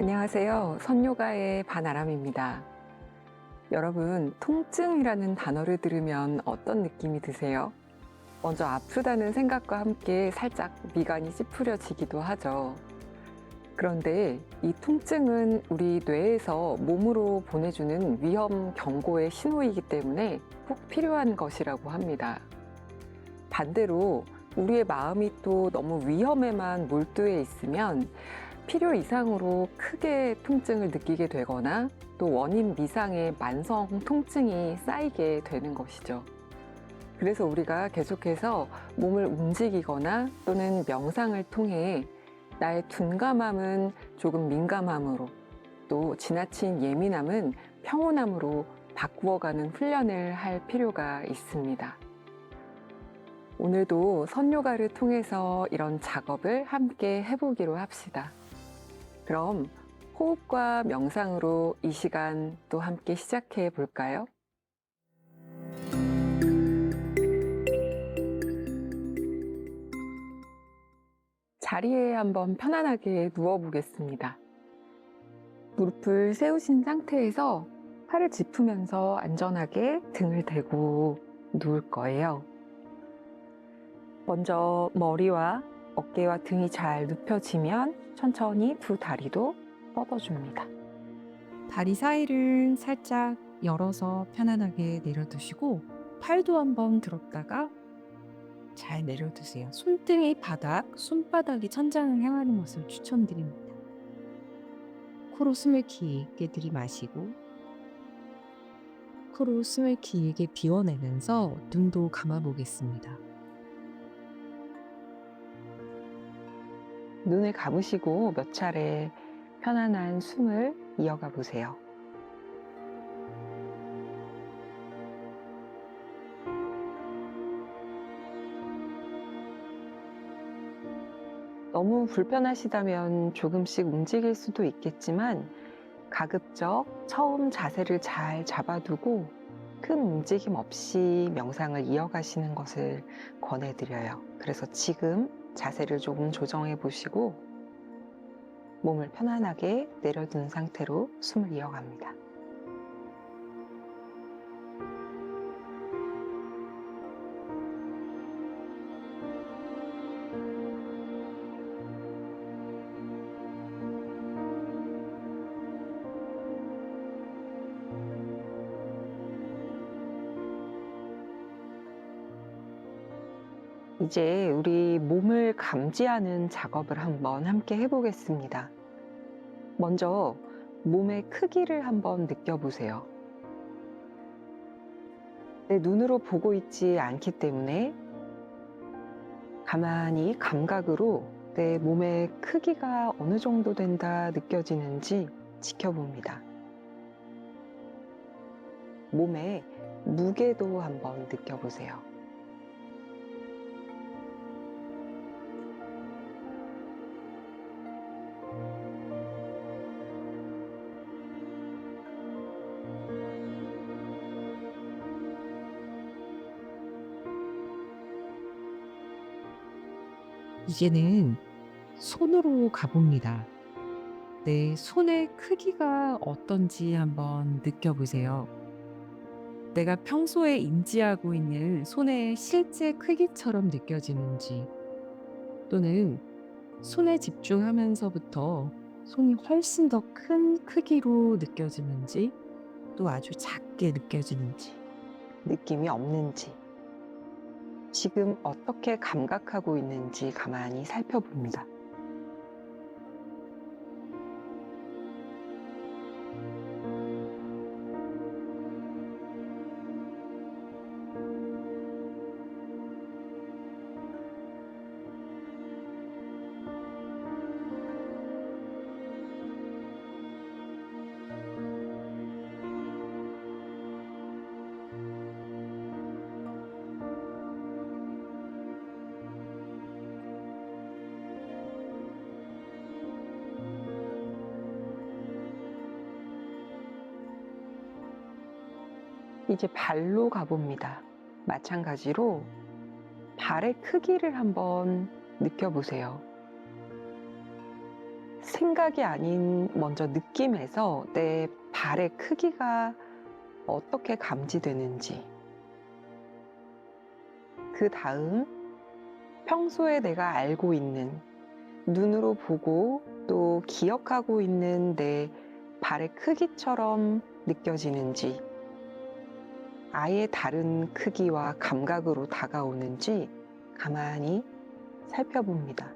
안녕하세요. 선요가의 반아람입니다. 여러분, 통증이라는 단어를 들으면 어떤 느낌이 드세요? 먼저 아프다는 생각과 함께 살짝 미간이 찌푸려지기도 하죠. 그런데 이 통증은 우리 뇌에서 몸으로 보내주는 위험 경고의 신호이기 때문에 꼭 필요한 것이라고 합니다. 반대로 우리의 마음이 또 너무 위험에만 몰두해 있으면 필요 이상으로 크게 통증을 느끼게 되거나 또 원인 미상의 만성 통증이 쌓이게 되는 것이죠. 그래서 우리가 계속해서 몸을 움직이거나 또는 명상을 통해 나의 둔감함은 조금 민감함으로 또 지나친 예민함은 평온함으로 바꾸어가는 훈련을 할 필요가 있습니다. 오늘도 선요가를 통해서 이런 작업을 함께 해보기로 합시다. 그럼 호흡과 명상으로 이 시간 또 함께 시작해 볼까요? 자리에 한번 편안하게 누워 보겠습니다. 무릎을 세우신 상태에서 팔을 짚으면서 안전하게 등을 대고 누울 거예요. 먼저 머리와 어깨와 등이 잘 눕혀지면 천천히 두 다리도 뻗어줍니다. 다리 사이를 살짝 열어서 편안하게 내려두시고 팔도 한번 들었다가 잘 내려두세요. 손등이 바닥, 손바닥이 천장을 향하는 것을 추천드립니다. 코로 숨을 길게 들이마시고 코로 숨을 길게 비워내면서 눈도 감아보겠습니다. 눈을 감으시고 몇 차례 편안한 숨을 이어가 보세요. 너무 불편하시다면 조금씩 움직일 수도 있겠지만 가급적 처음 자세를 잘 잡아두고 큰 움직임 없이 명상을 이어가시는 것을 권해드려요. 그래서 지금 자세를 조금 조정해 보시고 몸을 편안하게 내려둔 상태로 숨을 이어갑니다. 이제 우리 몸을 감지하는 작업을 한번 함께 해보겠습니다. 먼저 몸의 크기를 한번 느껴보세요. 내 눈으로 보고 있지 않기 때문에 가만히 감각으로 내 몸의 크기가 어느 정도 된다 느껴지는지 지켜봅니다. 몸의 무게도 한번 느껴보세요. 이제는 손으로 가봅니다. 내 손의 크기가 어떤지 한번 느껴보세요. 내가 평소에 인지하고 있는 손의 실제 크기처럼 느껴지는지, 또는 손에 집중하면서부터 손이 훨씬 더 큰 크기로 느껴지는지, 또 아주 작게 느껴지는지. 느낌이 없는지, 지금 어떻게 감각하고 있는지 가만히 살펴봅니다. 이제 발로 가봅니다. 마찬가지로 발의 크기를 한번 느껴보세요. 생각이 아닌 먼저 느낌에서 내 발의 크기가 어떻게 감지되는지, 그 다음 평소에 내가 알고 있는, 눈으로 보고 또 기억하고 있는 내 발의 크기처럼 느껴지는지, 아예 다른 크기와 감각으로 다가오는지 가만히 살펴봅니다.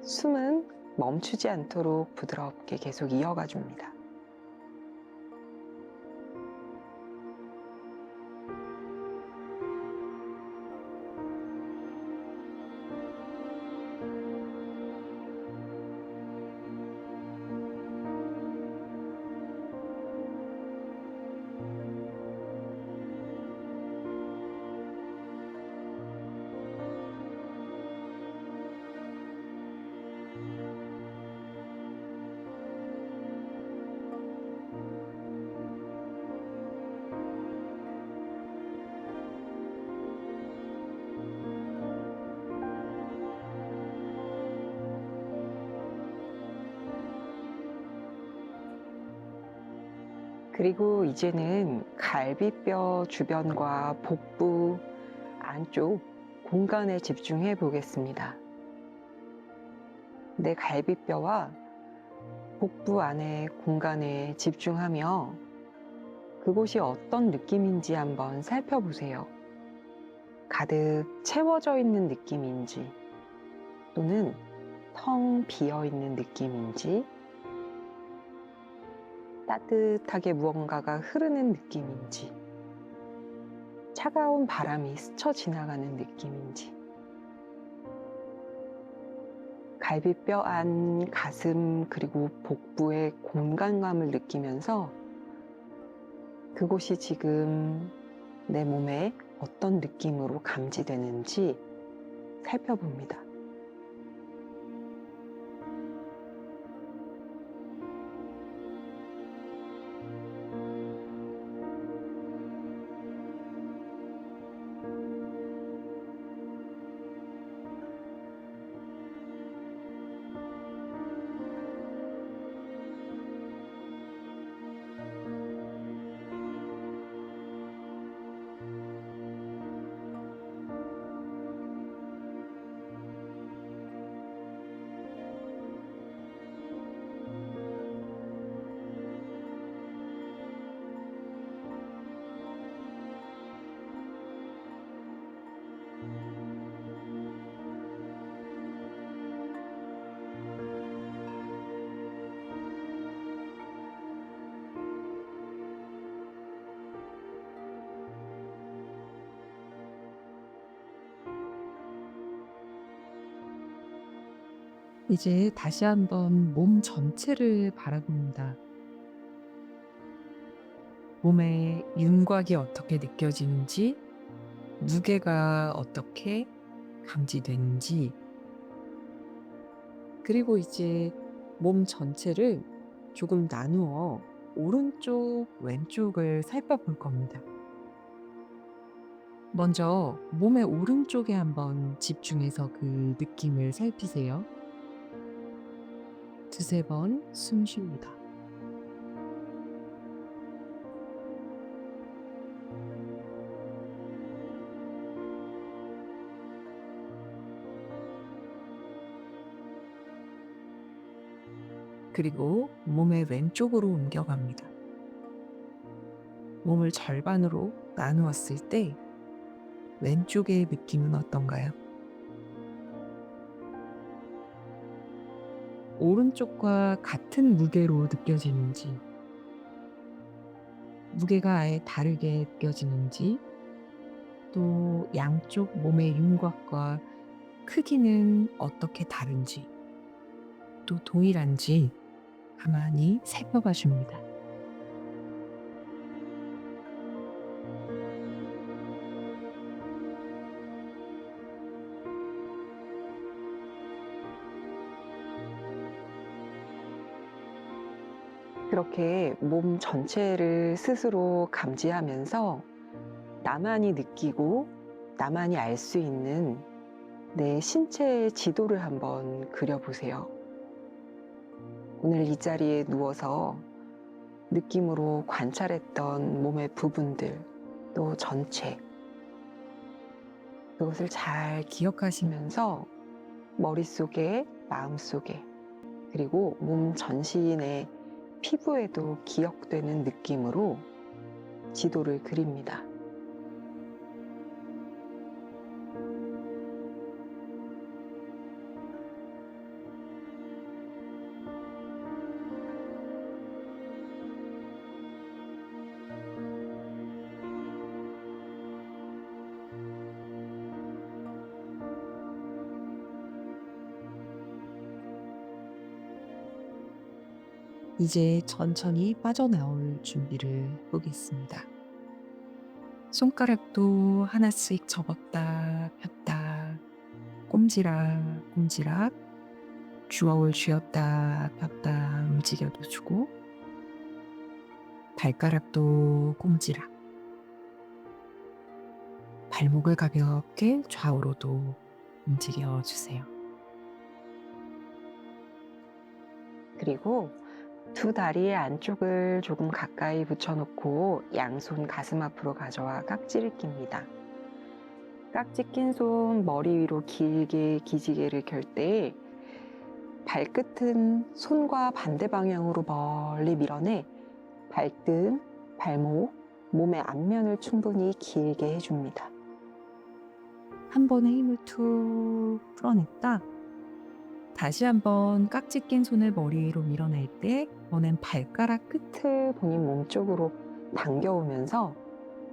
숨은 멈추지 않도록 부드럽게 계속 이어가 줍니다. 그리고 이제는 갈비뼈 주변과 복부 안쪽 공간에 집중해 보겠습니다. 내 갈비뼈와 복부 안의 공간에 집중하며 그곳이 어떤 느낌인지 한번 살펴보세요. 가득 채워져 있는 느낌인지, 또는 텅 비어 있는 느낌인지, 따뜻하게 무언가가 흐르는 느낌인지, 차가운 바람이 스쳐 지나가는 느낌인지, 갈비뼈 안, 가슴, 그리고 복부의 공간감을 느끼면서 그곳이 지금 내 몸에 어떤 느낌으로 감지되는지 살펴봅니다. 이제 다시 한번 몸 전체를 바라봅니다. 몸의 윤곽이 어떻게 느껴지는지, 무게가 어떻게 감지되는지, 그리고 이제 몸 전체를 조금 나누어 오른쪽, 왼쪽을 살펴볼 겁니다. 먼저 몸의 오른쪽에 한번 집중해서 그 느낌을 살피세요. 두세 번 숨 쉽니다. 그리고 몸의 왼쪽으로 옮겨갑니다. 몸을 절반으로 나누었을 때 왼쪽의 느낌은 어떤가요? 오른쪽과 같은 무게로 느껴지는지, 무게가 아예 다르게 느껴지는지, 또 양쪽 몸의 윤곽과 크기는 어떻게 다른지, 또 동일한지 가만히 살펴봐 줍니다. 그렇게 몸 전체를 스스로 감지하면서 나만이 느끼고 나만이 알 수 있는 내 신체의 지도를 한번 그려보세요. 오늘 이 자리에 누워서 느낌으로 관찰했던 몸의 부분들, 또 전체, 그것을 잘 기억하시면서 머릿속에, 마음속에, 그리고 몸 전신의 피부에도 기억되는 느낌으로 지도를 그립니다. 이제 천천히 빠져나올 준비를 해보겠습니다. 손가락도 하나씩 접었다 폈다, 꼼지락 꼼지락, 주워올 쥐었다 폈다 움직여도 주고, 발가락도 꼼지락, 발목을 가볍게 좌우로도 움직여 주세요. 그리고 두 다리의 안쪽을 조금 가까이 붙여놓고 양손 가슴 앞으로 가져와 깍지를 낍니다. 깍지 낀 손 머리 위로 길게 기지개를 켤 때 발끝은 손과 반대 방향으로 멀리 밀어내 발등, 발목, 몸의 앞면을 충분히 길게 해줍니다. 한 번에 힘을 툭 풀어냈다. 다시 한번 깍지 낀 손을 머리 위로 밀어낼 때 이번엔 발가락 끝을 본인 몸 쪽으로 당겨오면서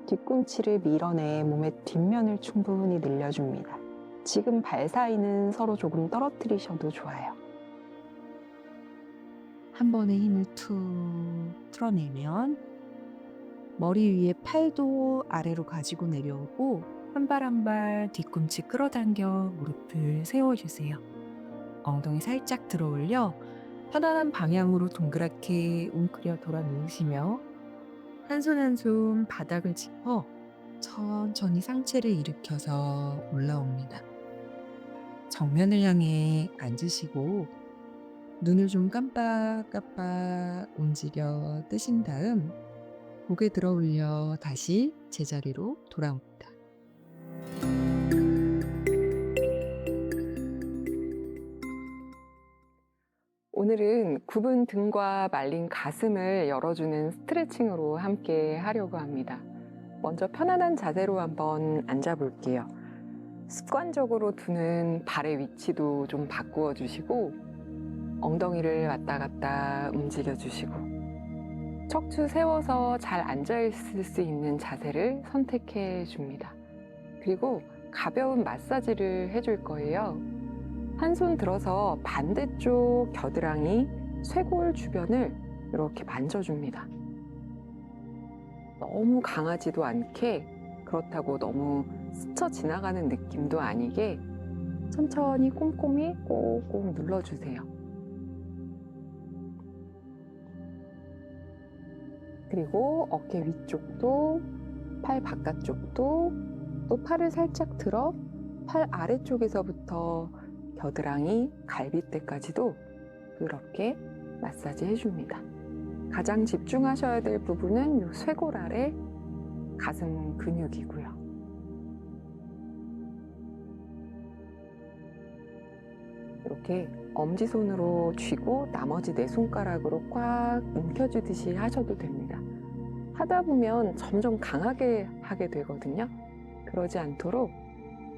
뒤꿈치를 밀어내 몸의 뒷면을 충분히 늘려줍니다. 지금 발 사이는 서로 조금 떨어뜨리셔도 좋아요. 한 번에 힘을 툭 풀어내면 머리 위에 팔도 아래로 가지고 내려오고, 한 발 한 발 뒤꿈치 끌어당겨 무릎을 세워주세요. 엉덩이 살짝 들어 올려 편안한 방향으로 동그랗게 웅크려 돌아 누우시며, 한 손 한 손 바닥을 짚어 천천히 상체를 일으켜서 올라옵니다. 정면을 향해 앉으시고 눈을 좀 깜빡깜빡 움직여 뜨신 다음 고개 들어 올려 다시 제자리로 돌아옵니다. 오늘은 굽은 등과 말린 가슴을 열어주는 스트레칭으로 함께 하려고 합니다. 먼저 편안한 자세로 한번 앉아볼게요. 습관적으로 두는 발의 위치도 좀 바꾸어 주시고, 엉덩이를 왔다 갔다 움직여 주시고, 척추 세워서 잘 앉아있을 수 있는 자세를 선택해 줍니다. 그리고 가벼운 마사지를 해줄 거예요. 한 손 들어서 반대쪽 겨드랑이, 쇄골 주변을 이렇게 만져줍니다. 너무 강하지도 않게, 그렇다고 너무 스쳐 지나가는 느낌도 아니게 천천히 꼼꼼히 꼭꼭 눌러주세요. 그리고 어깨 위쪽도, 팔 바깥쪽도, 또 팔을 살짝 들어 팔 아래쪽에서부터 겨드랑이, 갈비뼈까지도 부드럽게 마사지 해줍니다. 가장 집중하셔야 될 부분은 이 쇄골 아래 가슴 근육이고요. 이렇게 엄지손으로 쥐고 나머지 네 손가락으로 꽉 움켜쥐듯이 하셔도 됩니다. 하다 보면 점점 강하게 하게 되거든요. 그러지 않도록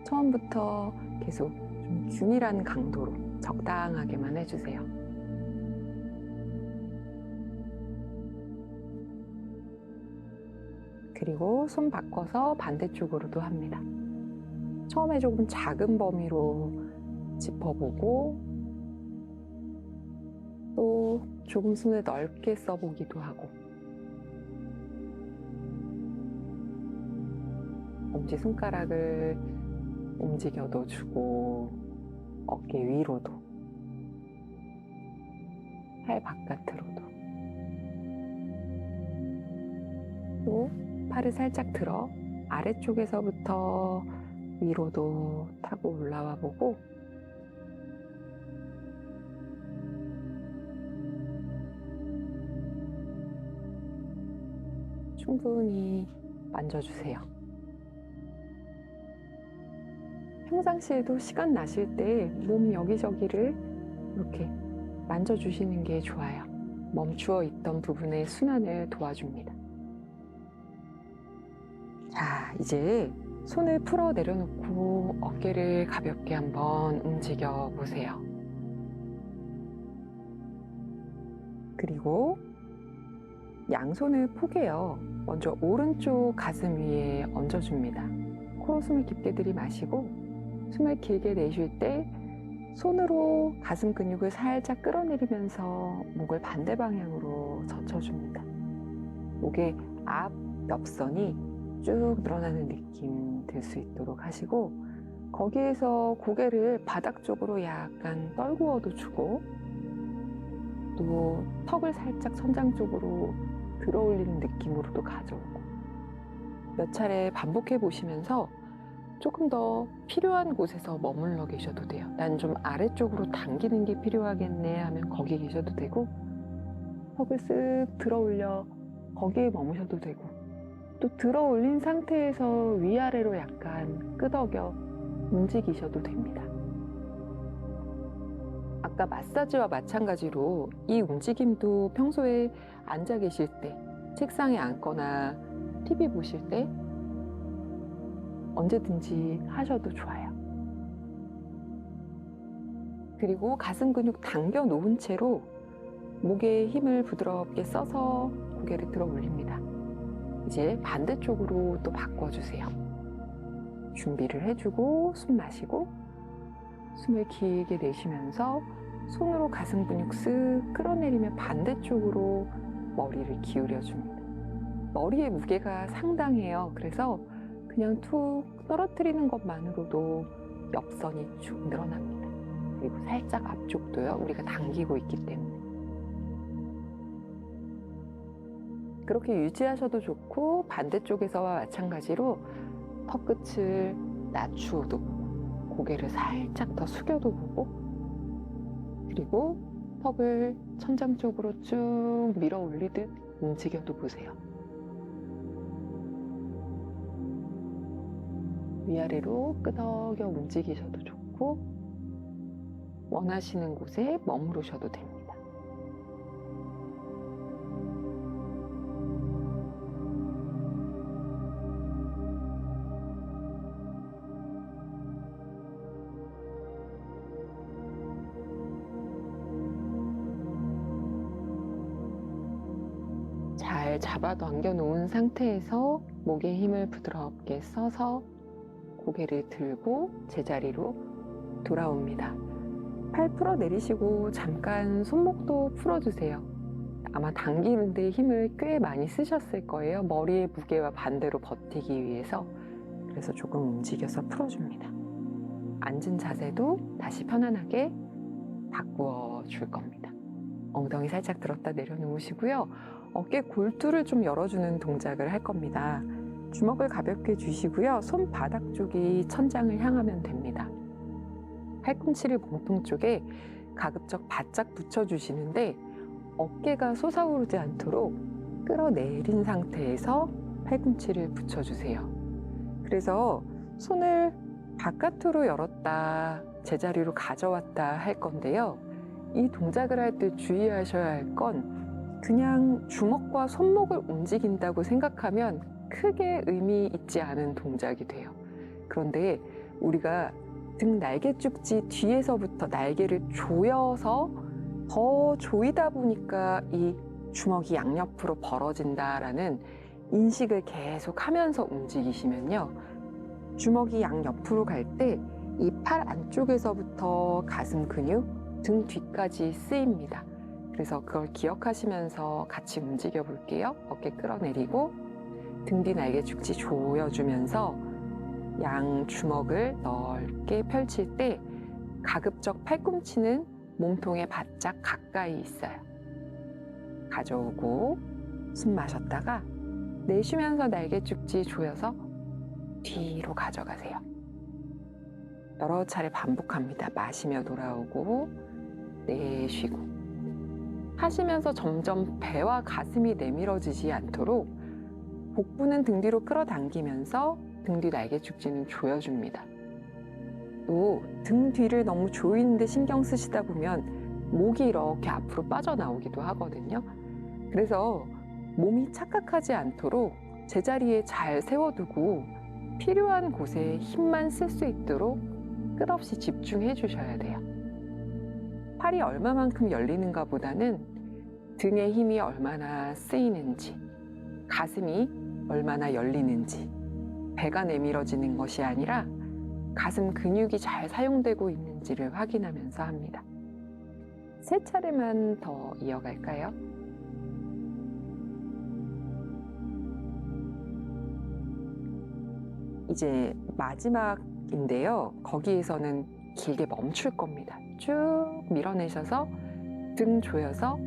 처음부터 계속 좀 균일한 강도로 적당하게만 해주세요. 그리고 손 바꿔서 반대쪽으로도 합니다. 처음에 조금 작은 범위로 짚어보고, 또 조금 손을 넓게 써보기도 하고, 엄지손가락을 움직여도 주고, 어깨 위로도, 팔 바깥으로도, 또 팔을 살짝 들어 아래쪽에서부터 위로도 타고 올라와 보고, 충분히 만져주세요. 평상시에도 시간 나실 때 몸 여기저기를 이렇게 만져주시는 게 좋아요. 멈추어 있던 부분의 순환을 도와줍니다. 자, 이제 손을 풀어 내려놓고 어깨를 가볍게 한번 움직여 보세요. 그리고 양손을 포개어 먼저 오른쪽 가슴 위에 얹어줍니다. 코로 숨을 깊게 들이마시고 숨을 길게 내쉴 때 손으로 가슴 근육을 살짝 끌어내리면서 목을 반대 방향으로 젖혀줍니다. 목의 앞 옆선이 쭉 늘어나는 느낌 들 수 있도록 하시고, 거기에서 고개를 바닥 쪽으로 약간 떨구어도 주고, 또 턱을 살짝 천장 쪽으로 들어 올리는 느낌으로도 가져오고, 몇 차례 반복해 보시면서 조금 더 필요한 곳에서 머물러 계셔도 돼요. 난 좀 아래쪽으로 당기는 게 필요하겠네 하면 거기 계셔도 되고, 턱을 쓱 들어 올려 거기에 머무셔도 되고, 또 들어 올린 상태에서 위아래로 약간 끄덕여 움직이셔도 됩니다. 아까 마사지와 마찬가지로 이 움직임도 평소에 앉아 계실 때, 책상에 앉거나 TV 보실 때 언제든지 하셔도 좋아요. 그리고 가슴 근육 당겨 놓은 채로 목에 힘을 부드럽게 써서 고개를 들어 올립니다. 이제 반대쪽으로 또 바꿔주세요. 준비를 해주고 숨 마시고 숨을 길게 내쉬면서 손으로 가슴 근육 쓱 끌어내리며 반대쪽으로 머리를 기울여줍니다. 머리의 무게가 상당해요. 그래서 그냥 툭 떨어뜨리는 것만으로도 옆선이 쭉 늘어납니다. 그리고 살짝 앞쪽도요. 우리가 당기고 있기 때문에. 그렇게 유지하셔도 좋고, 반대쪽에서와 마찬가지로 턱끝을 낮추어도 보고, 고개를 살짝 더 숙여도 보고, 그리고 턱을 천장 쪽으로 쭉 밀어 올리듯 움직여도 보세요. 위아래로 끄덕여 움직이셔도 좋고, 원하시는 곳에 머무르셔도 됩니다. 잘 잡아 당겨 놓은 상태에서 목에 힘을 부드럽게 써서 고개를 들고 제자리로 돌아옵니다. 팔 풀어 내리시고 잠깐 손목도 풀어주세요. 아마 당기는 데 힘을 꽤 많이 쓰셨을 거예요. 머리의 무게와 반대로 버티기 위해서. 그래서 조금 움직여서 풀어줍니다. 앉은 자세도 다시 편안하게 바꾸어 줄 겁니다. 엉덩이 살짝 들었다 내려놓으시고요. 어깨 골두를 좀 열어주는 동작을 할 겁니다. 주먹을 가볍게 쥐시고요. 손바닥 쪽이 천장을 향하면 됩니다. 팔꿈치를 몸통 쪽에 가급적 바짝 붙여주시는데, 어깨가 솟아오르지 않도록 끌어내린 상태에서 팔꿈치를 붙여주세요. 그래서 손을 바깥으로 열었다 제자리로 가져왔다 할 건데요. 이 동작을 할 때 주의하셔야 할 건, 그냥 주먹과 손목을 움직인다고 생각하면 크게 의미 있지 않은 동작이 돼요. 그런데 우리가 등 날개죽지 뒤에서부터 날개를 조여서 더 조이다 보니까 이 주먹이 양옆으로 벌어진다라는 인식을 계속 하면서 움직이시면요. 주먹이 양옆으로 갈 때 이 팔 안쪽에서부터 가슴 근육, 등 뒤까지 쓰입니다. 그래서 그걸 기억하시면서 같이 움직여 볼게요. 어깨 끌어내리고 등 뒤 날개 죽지 조여주면서 양 주먹을 넓게 펼칠 때 가급적 팔꿈치는 몸통에 바짝 가까이 있어요. 가져오고 숨 마셨다가 내쉬면서 날개 죽지 조여서 뒤로 가져가세요. 여러 차례 반복합니다. 마시며 돌아오고 내쉬고 하시면서 점점 배와 가슴이 내밀어지지 않도록 복부는 등 뒤로 끌어당기면서 등 뒤 날개 축지는 조여줍니다. 또 등 뒤를 너무 조이는데 신경 쓰시다 보면 목이 이렇게 앞으로 빠져나오기도 하거든요. 그래서 몸이 착각하지 않도록 제자리에 잘 세워두고 필요한 곳에 힘만 쓸 수 있도록 끝없이 집중해 주셔야 돼요. 팔이 얼마만큼 열리는가 보다는 등의 힘이 얼마나 쓰이는지, 가슴이 얼마나 열리는지, 배가 내밀어지는 것이 아니라 가슴 근육이 잘 사용되고 있는지를 확인하면서 합니다. 3차례만 더 이어갈까요? 이제 마지막인데요. 거기에서는 길게 멈출 겁니다. 쭉 밀어내셔서 등 조여서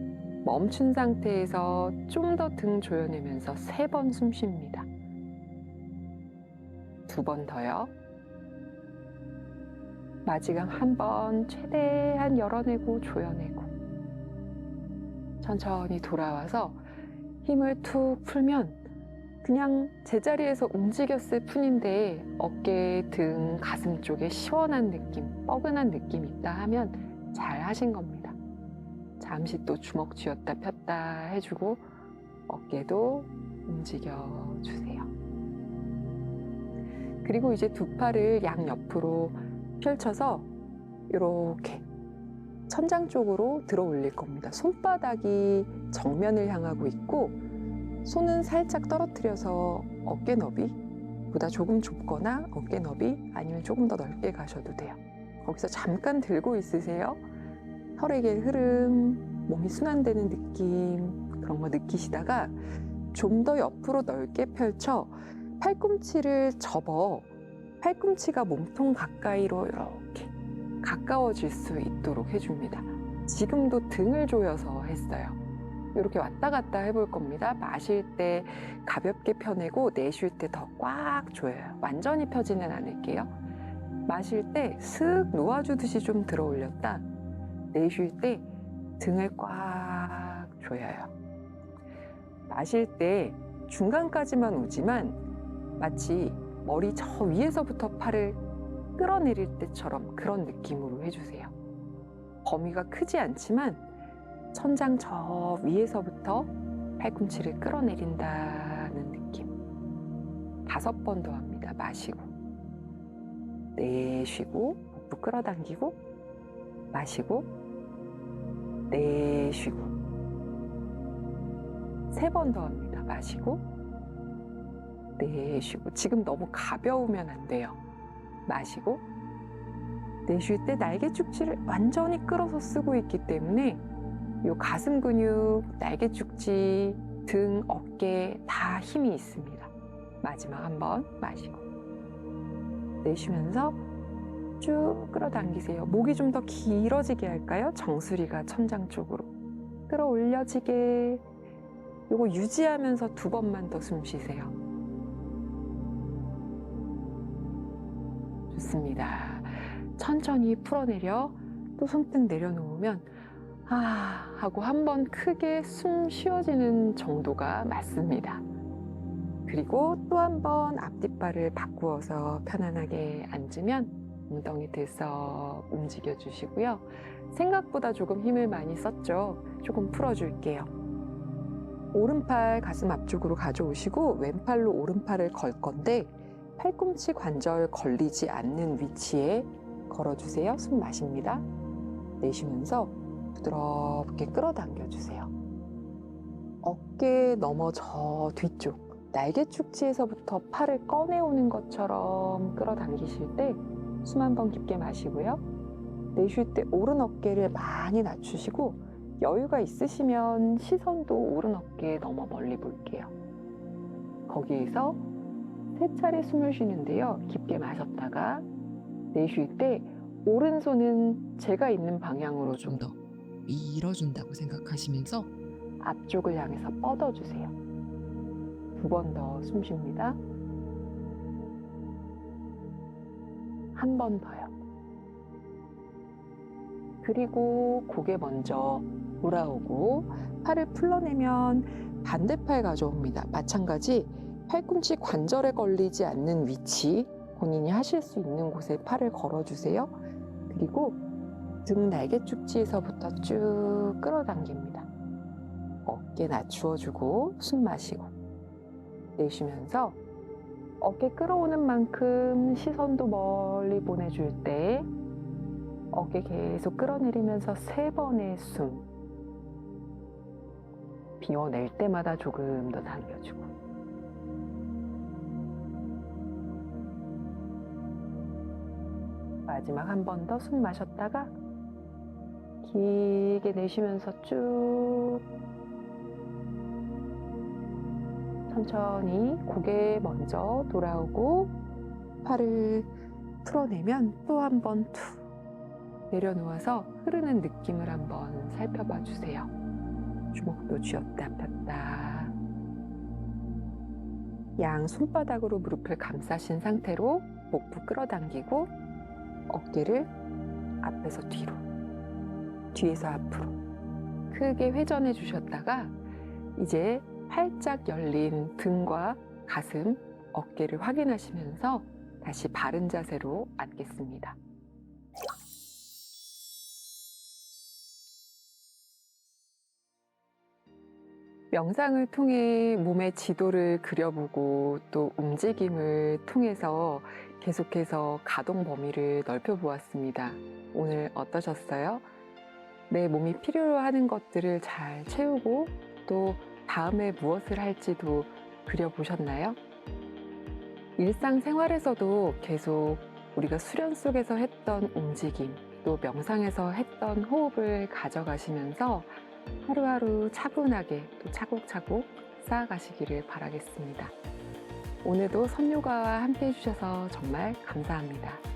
멈춘 상태에서 좀 더 등 조여내면서 3번 숨 쉽니다. 2번 더요. 마지막 1번 최대한 열어내고 조여내고 천천히 돌아와서 힘을 툭 풀면 그냥 제자리에서 움직였을 뿐인데 어깨, 등, 가슴 쪽에 시원한 느낌, 뻐근한 느낌 있다 하면 잘 하신 겁니다. 잠시 또 주먹 쥐었다 폈다 해주고 어깨도 움직여주세요. 그리고 이제 두 팔을 양옆으로 펼쳐서 이렇게 천장 쪽으로 들어 올릴 겁니다. 손바닥이 정면을 향하고 있고 손은 살짝 떨어뜨려서 어깨 너비보다 조금 좁거나 어깨 너비 아니면 조금 더 넓게 가셔도 돼요. 거기서 잠깐 들고 있으세요. 혈액의 흐름, 몸이 순환되는 느낌 그런 거 느끼시다가 좀 더 옆으로 넓게 펼쳐 팔꿈치를 접어 팔꿈치가 몸통 가까이로 이렇게 가까워질 수 있도록 해줍니다. 지금도 등을 조여서 했어요. 이렇게 왔다 갔다 해볼 겁니다. 마실 때 가볍게 펴내고 내쉴 때 더 꽉 조여요. 완전히 펴지는 않을게요. 마실 때 슥 놓아주듯이 좀 들어 올렸다. 내쉴 때 등을 꽉 조여요. 마실 때 중간까지만 오지만 마치 머리 저 위에서부터 팔을 끌어내릴 때처럼 그런 느낌으로 해주세요. 범위가 크지 않지만 천장 저 위에서부터 팔꿈치를 끌어내린다는 느낌. 5번 더 합니다. 마시고 내쉬고 복부 끌어당기고 마시고 내쉬고 3번 더 합니다. 마시고 내쉬고 지금 너무 가벼우면 안 돼요. 마시고 내쉴 때 날개 축지를 완전히 끌어서 쓰고 있기 때문에 이 가슴 근육, 날개 축지, 등, 어깨 다 힘이 있습니다. 마지막 1번 마시고 내쉬면서 쭉 끌어당기세요. 목이 좀 더 길어지게 할까요? 정수리가 천장 쪽으로 끌어올려지게. 이거 유지하면서 2번만 더 숨 쉬세요. 좋습니다. 천천히 풀어내려 또 손등 내려놓으면 하고 1번 크게 숨 쉬어지는 정도가 맞습니다. 그리고 또 1번 앞뒷발을 바꾸어서 편안하게 앉으면 엉덩이 들썩 움직여 주시고요. 생각보다 조금 힘을 많이 썼죠. 조금 풀어줄게요. 오른팔 가슴 앞쪽으로 가져오시고 왼팔로 오른팔을 걸 건데 팔꿈치 관절 걸리지 않는 위치에 걸어주세요. 숨 마십니다. 내쉬면서 부드럽게 끌어당겨 주세요. 어깨 넘어 저 뒤쪽 날개 축지에서부터 팔을 꺼내오는 것처럼 끌어당기실 때 숨 1번 깊게 마시고요. 내쉴 때 오른 어깨를 많이 낮추시고 여유가 있으시면 시선도 오른 어깨에 넘어 멀리 볼게요. 거기에서 3차례 숨을 쉬는데요. 깊게 마셨다가 내쉴 때 오른손은 제가 있는 방향으로 좀 더 밀어준다고 생각하시면서 앞쪽을 향해서 뻗어주세요. 2번 더 숨 쉽니다. 1번 더요. 그리고 고개 먼저 돌아오고 팔을 풀러내면 반대팔 가져옵니다. 마찬가지 팔꿈치 관절에 걸리지 않는 위치, 본인이 하실 수 있는 곳에 팔을 걸어주세요. 그리고 등 날개 축지에서부터 쭉 끌어당깁니다. 어깨 낮추어주고 숨 마시고 내쉬면서 어깨 끌어오는 만큼 시선도 멀리 보내줄 때 어깨 계속 끌어내리면서 3번의 숨, 비워낼 때마다 조금 더 당겨주고 마지막 한 번 더 숨 마셨다가 길게 내쉬면서 쭉 천천히 고개 먼저 돌아오고 팔을 풀어내면 또 한 번 툭 내려놓아서 흐르는 느낌을 한번 살펴봐 주세요. 주먹도 쥐었다 폈다. 양 손바닥으로 무릎을 감싸신 상태로 복부 끌어당기고 어깨를 앞에서 뒤로, 뒤에서 앞으로 크게 회전해 주셨다가 이제 활짝 열린 등과 가슴, 어깨를 확인하시면서 다시 바른 자세로 앉겠습니다. 명상을 통해 몸의 지도를 그려보고 또 움직임을 통해서 계속해서 가동 범위를 넓혀보았습니다. 오늘 어떠셨어요? 내 몸이 필요로 하는 것들을 잘 채우고 또 다음에 무엇을 할지도 그려보셨나요? 일상생활에서도 계속 우리가 수련 속에서 했던 움직임, 또 명상에서 했던 호흡을 가져가시면서 하루하루 차분하게 또 차곡차곡 쌓아가시기를 바라겠습니다. 오늘도 선요가와 함께 해주셔서 정말 감사합니다.